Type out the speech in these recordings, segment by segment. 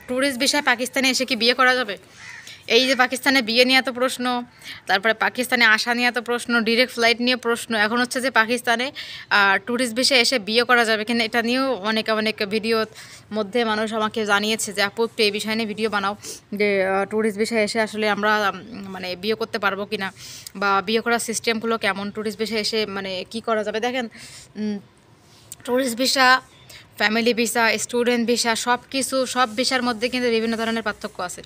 Tourist ভিসায় পাকিস্তানে এসে কি বিয়ে করা যাবে? এই যে পাকিস্তানে বিয়ে নিয়ে এত প্রশ্ন, তারপরে পাকিস্তানে আসা নিয়ে এত প্রশ্ন, ডিরেক্ট ফ্লাইট নিয়ে প্রশ্ন, এখন হচ্ছে যে পাকিস্তানে ট্যুরিস্ট ভিসায় এসে বিয়ে করা যাবে কিনা এটা নিয়েও অনেক অনেক ভিডিওর মধ্যে মানুষ আমাকে জানিয়েছে যে আপু একটু এই বিষয় নিয়ে ভিডিও বানাও, যে ট্যুরিস্ট ভিসায় এসে আসলে আমরা মানে বিয়ে করতে পারবো কিনা, বা বিয়ে করার সিস্টেমগুলো কেমন, ট্যুরিস্ট ভিসায় এসে মানে কি করা যাবে। দেখেন, tourist visa, family visa, student visa, সব ভিসার মধ্যে কিন্তু বিভিন্ন ধরনের পার্থক্য আছে।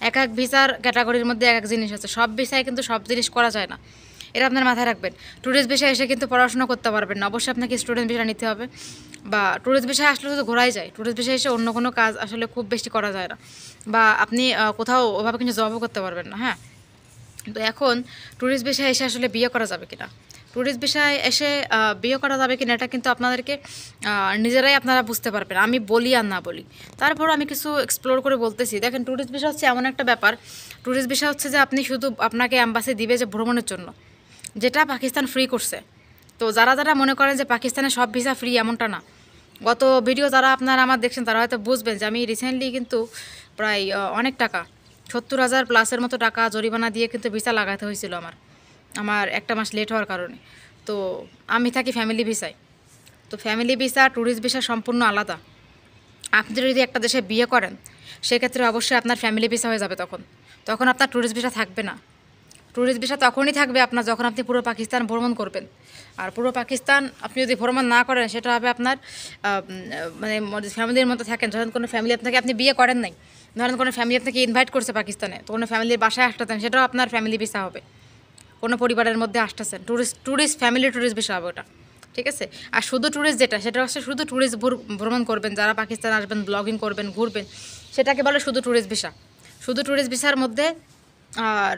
এক এক ভিসার ক্যাটাগরির মধ্যে এক এক জিনিস আছে। সব ভিসায় কিন্তু সব জিনিস করা যায় না, এটা আপনার মাথায় রাখবেন। ট্যুরিস্ট ভিসায় এসে কিন্তু পড়াশোনা করতে পারবেন না, অবশ্যই আপনাকে স্টুডেন্ট ভিসা নিতে হবে। বা ট্যুরিস্ট ভিসায় আসলে শুধু ঘোরাই যায়, ট্যুরিস্ট ভিসায় এসে অন্য কোনো কাজ আসলে খুব বেশি করা যায় না, বা আপনি কোথাও ওভাবে কিন্তু জবও করতে পারবেন না। হ্যাঁ, তো এখন ট্যুরিস্ট ভিসায় এসে আসলে বিয়ে করা যাবে কিনা, ট্যুরিস্ট ভিসায় এসে বিয়ে করা যাবে কিনা এটা কিন্তু আপনাদেরকে নিজেরাই আপনারা বুঝতে পারবেন, আমি বলি আর না বলি। তারপর আমি কিছু এক্সপ্লোর করে বলতেছি। দেখেন, ট্যুরিস্ট ভিসা হচ্ছে এমন একটা ব্যাপার, ট্যুরিস্ট ভিসা হচ্ছে যে আপনি শুধু আপনাকে অ্যাম্বাসি দিবে যে ভ্রমণের জন্য, যেটা পাকিস্তান ফ্রি করছে। তো যারা যারা মনে করেন যে পাকিস্তানে সব ভিসা ফ্রি, এমনটা না। গত ভিডিও যারা আপনারা আমার দেখছেন তারা হয়তো বুঝবেন যে আমি রিসেন্টলি কিন্তু প্রায় অনেক টাকা, 70,000 প্লাসের মতো টাকা জরিমানা দিয়ে কিন্তু ভিসা লাগাতে হয়েছিল আমার একটা মাস লেট হওয়ার কারণে। তো আমি থাকি ফ্যামিলি ভিসায়। তো ফ্যামিলি ভিসা ট্যুরিস্ট ভিসা সম্পূর্ণ আলাদা। আপনি যদি একটা দেশে বিয়ে করেন, সেক্ষেত্রে অবশ্যই আপনার ফ্যামিলি ভিসা হয়ে যাবে। তখন তখন আপনার ট্যুরিস্ট ভিসা থাকবে না। ট্যুরিস্ট ভিসা তখনই থাকবে আপনার যখন আপনি পুরো পাকিস্তান ভ্রমণ করবেন। আর পুরো পাকিস্তান আপনি যদি ভ্রমণ না করেন, সেটা হবে আপনার মানে ফ্যামিলির মতো থাকেন। যখন কোনো ফ্যামিলি আপনাকে, আপনি বিয়ে করেন নাই, ধরেন কোনো ফ্যামিলি আপনাকে ইনভাইট করছে পাকিস্তানে, তো কোনো ফ্যামিলির বাসায় আসতেছেন, সেটাও আপনার ফ্যামিলি ভিসা হবে। কোনো পরিবারের মধ্যে আসতেছেন, ফ্যামিলি ট্যুরিস্ট ভিসা হবে ওটা, ঠিক আছে। আর শুধু ট্যুরিস্ট যেটা, সেটা হচ্ছে শুধু ট্যুরিস্ট ভ্রমণ করবেন, যারা পাকিস্তান আসবেন, ব্লগিং করবেন, ঘুরবেন, সেটাকে বলে শুধু ট্যুরিস্ট ভিসা। শুধু ট্যুরিস্ট ভিসার মধ্যে আর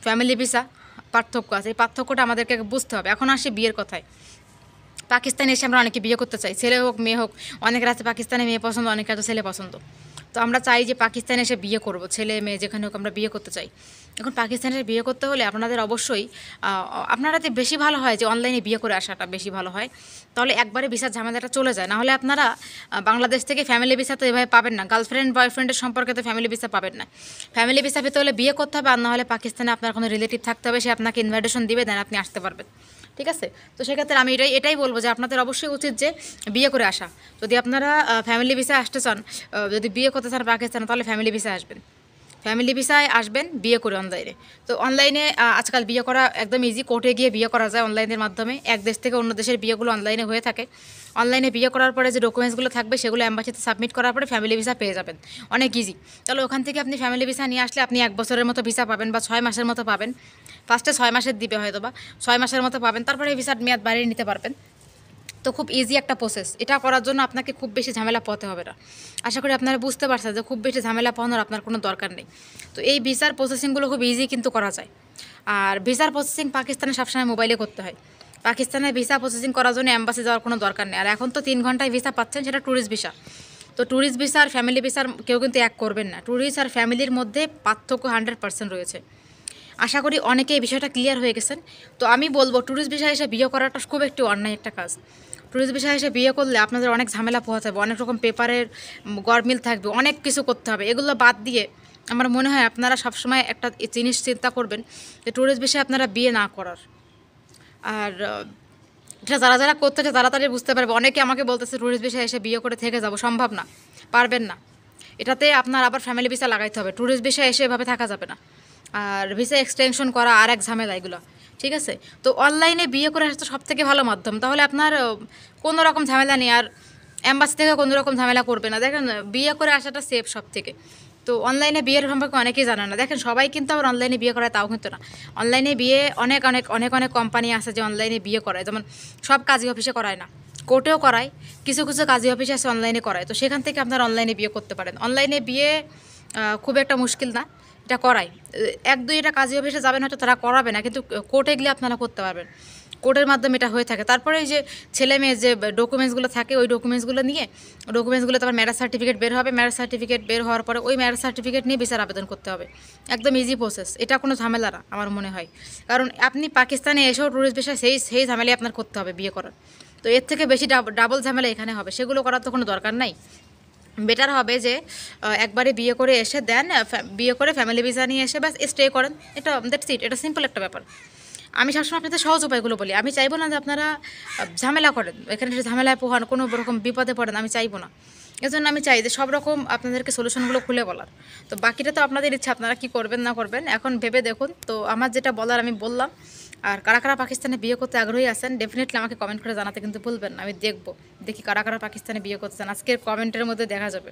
ফ্যামিলি ভিসা পার্থক্য আছে। এই পার্থক্যটা আমাদেরকে বুঝতে হবে। এখন আসি বিয়ের কথায়। পাকিস্তানে এসে আমরা অনেকে বিয়ে করতে চাই, ছেলে হোক মেয়ে হোক। অনেকের আছে পাকিস্তানে মেয়ে পছন্দ, অনেকের আছে ছেলে পছন্দ। তো আমরা চাই যে পাকিস্তানে এসে বিয়ে করব, ছেলে মেয়ে যেখানে হোক আমরা বিয়ে করতে চাই। এখন পাকিস্তানে বিয়ে করতে হলে আপনাদের অবশ্যই আপনারাতে বেশি ভালো হয় যে অনলাইনে বিয়ে করে আসাটা বেশি ভালো হয়। তাহলে একবারে ভিসার ঝামেলাটা চলে যায়। নাহলে আপনারা বাংলাদেশ থেকে ফ্যামিলি ভিসা তো এভাবে পাবেন না, গার্লফ্রেন্ড বয়ফ্রেন্ডের সম্পর্কে তো ফ্যামিলি ভিসা পাবেন না। ফ্যামিলি ভিসা পেতে হলে বিয়ে করতে হবে, আর না হলে পাকিস্তানে আপনার কোনো রিলেটিভ থাকতে হবে, সে আপনাকে ইনভাইটেশন দিবে, দেন আপনি আসতে পারবেন, ঠিক আছে। তো সেক্ষেত্রে আমি এটাই বলবো যে আপনাদের অবশ্যই উচিত যে বিয়ে করে আসা। যদি আপনারা ফ্যামিলি ভিসায় আসতে চান, যদি বিয়ে করতে চান পাকিস্তানে, তাহলে ফ্যামিলি ভিসায় আসবেন, ফ্যামিলি ভিসায় আসবেন বিয়ে করে অনলাইনে। তো অনলাইনে আজকাল বিয়ে করা একদম ইজি, কোর্টে গিয়ে বিয়ে করা যায় অনলাইনের মাধ্যমে। এক দেশ থেকে অন্য দেশের বিয়েগুলো অনলাইনে হয়ে থাকে। অনলাইনে বিয়ে করার পরে যে ডকুমেন্টসগুলো থাকবে, সেগুলো অ্যাম্বাসিতে সাবমিট করার পরে ফ্যামিলি ভিসা পেয়ে যাবেন, অনেক ইজি। তাহলে ওখান থেকে আপনি ফ্যামিলি ভিসা নিয়ে আসলে আপনি 1 বছরের মতো ভিসা পাবেন, বা 6 মাসের মতো পাবেন। ফার্স্টে 6 মাসের দিবে হয়তো, বা 6 মাসের মতো পাবেন, তারপরে ভিসার মেয়াদ বাড়িয়ে নিতে পারবেন। তো খুব ইজি একটা প্রসেস। এটা করার জন্য আপনাকে খুব বেশি ঝামেলা পোহাতে হবে না। আশা করি আপনারা বুঝতে পারছেন যে খুব বেশি ঝামেলা পোহানোর আপনার কোনো দরকার নেই। তো এই ভিসার প্রসেসিংগুলো খুব ইজি কিন্তু করা যায়। আর ভিসার প্রসেসিং পাকিস্তানে সবসময় মোবাইলে করতে হয়। পাকিস্তানে ভিসা প্রসেসিং করার জন্য অ্যাম্বাসি যাওয়ার কোনো দরকার নেই। আর এখন তো 3 ঘন্টায় ভিসা পাচ্ছেন, সেটা ট্যুরিস্ট ভিসা। তো ট্যুরিস্ট ভিসা আর ফ্যামিলি ভিসার কেউ কিন্তু এক করবেন না। ট্যুরিস্ট আর ফ্যামিলির মধ্যে পার্থক্য 100% রয়েছে। আশা করি অনেকে এই বিষয়টা ক্লিয়ার হয়ে গেছেন। তো আমি বলবো, ট্যুরিস্ট ভিসায় এসে বিয়ে করাটা খুব একটি অন্যায় একটা কাজ। ট্যুরিস্ট ভিসায় এসে বিয়ে করলে আপনাদের অনেক ঝামেলা পোহাতে হবে, অনেক রকম পেপারের গরমিল থাকবে, অনেক কিছু করতে হবে। এগুলো বাদ দিয়ে আমার মনে হয় আপনারা সবসময় একটা জিনিস চিন্তা করবেন যে ট্যুরিস্ট ভিসায় আপনারা বিয়ে না করার। আর এটা যারা যারা করতে চায় তাড়াতাড়ি বুঝতে পারবে। অনেকে আমাকে বলতেছে ট্যুরিস্ট ভিসায় এসে বিয়ে করে থেকে যাব, সম্ভব না, পারবেন না। এটাতে আপনার আবার ফ্যামিলি ভিসা লাগাইতে হবে। ট্যুরিস্ট ভিসায় এসে এভাবে থাকা যাবে না। আর ভিসা এক্সটেনশন করা আর এক ঝামেলা এগুলো, ঠিক আছে। তো অনলাইনে বিয়ে করে আসা তো সবথেকে ভালো মাধ্যম। তাহলে আপনার কোনো রকম ঝামেলা নেই, আর অ্যাম্বাসি থেকে কোনো রকম ঝামেলা করবে না। দেখেন, বিয়ে করে আসাটা সেফ সব থেকে। তো অনলাইনে বিয়ের সম্পর্কে অনেকেই জানে না। দেখেন, সবাই কিন্তু আবার অনলাইনে বিয়ে করায় তাও কিন্তু না। অনলাইনে বিয়ে অনেক অনেক অনেক অনেক কোম্পানি আছে যে অনলাইনে বিয়ে করায়, যেমন সব কাজী অফিসে করায় না, কোর্টেও করায়, কিছু কিছু কাজী অফিসে আছে অনলাইনে করায়। তো সেখান থেকে আপনারা অনলাইনে বিয়ে করতে পারেন। অনলাইনে বিয়ে খুব একটা মুশকিল না, এটা করায়। 1-2 কাজী অফিসে যাবেন, হয়তো তারা করাবে না, কিন্তু কোর্টে গেলে আপনারা করতে পারবেন। কোর্টের মাধ্যমে এটা হয়ে থাকে। তারপরে এই যে ছেলে মেয়ের যে ডকুমেন্টসগুলো থাকে, ওই ডকুমেন্টসগুলো তারপর ম্যারেজ সার্টিফিকেট বের হবে। ম্যারেজ সার্টিফিকেট বের হওয়ার পরে ওই ম্যারেজ সার্টিফিকেট নিয়ে ভিসার আবেদন করতে হবে। একদম ইজি প্রসেস, এটা কোনো ঝামেলা না আমার মনে হয়। কারণ আপনি পাকিস্তানে এসেও ট্যুরিস্ট ভিসা সেই ঝামেলাই আপনার করতে হবে বিয়ে করার। তো এর থেকে বেশি ডাবল ঝামেলা এখানে হবে, সেগুলো করার তো কোনো দরকার নাই। বেটার হবে যে একবারে বিয়ে করে এসে দেন, বিয়ে করে ফ্যামিলি ভিসা নিয়ে এসে ব্যাস স্টে করেন। এটা দ্যাটস ইট, এটা সিম্পল একটা ব্যাপার। আমি সবসময় আপনাদের সহজ উপায়গুলো বলি। আমি চাইবো না যে আপনারা ঝামেলা করেন, এখানে এসে ঝামেলায় পোহান, কোনো রকম বিপদে পড়েন, আমি চাইবো না। এজন্য আমি চাই যে সব রকম আপনাদেরকে সলিউশনগুলো খুলে বলার। তো বাকিটা তো আপনাদের ইচ্ছা, আপনারা কি করবেন না করবেন এখন ভেবে দেখুন। তো আমার যেটা বলার আমি বললাম। আর কারা কারা পাকিস্তানে বিয়ে করতে আগ্রহী আছেন ডেফিনেটলি আমাকে কমেন্ট করে জানাতে কিন্তু ভুলবেন না। আমি দেখি কারা কারা পাকিস্তানে বিয়ে করতে চান, আজকের কমেন্টের মধ্যে দেখা যাবে।